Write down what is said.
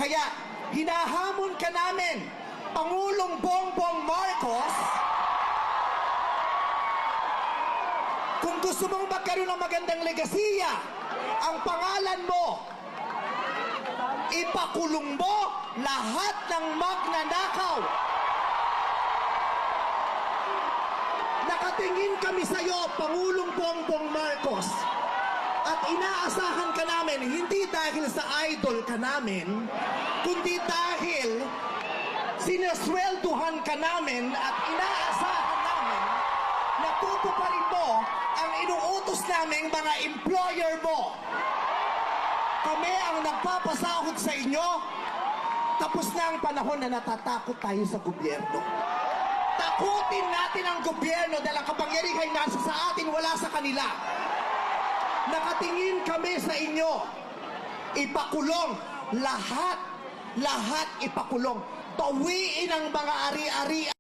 Kaya hinahamon ka namin, Pangulong Bongbong Marcos, kung gusto mong magkaroon ng magandang legasiya, ang pangalan mo, ipakulong mo lahat ng magnanakaw. Nakatingin kami sa iyo, Pangulong Bongbong Marcos, at inaasahan ka namin, hindi dahil sa idol ka namin, kundi dahil sinaswelduhan ka namin at inaasahan namin na tutuparin mo ang inuutos naming mga employer mo. Kami ang nagpapasahod sa inyo. Tapos na ang panahon na natatakot tayo sa gobyerno. Takutin natin ang gobyerno dahil ang kapangyarihan nasa sa atin, wala sa kanila. Nakatingin kami sa inyo. Ipakulong lahat ipakulong. Tawiin ang mga ari-ari.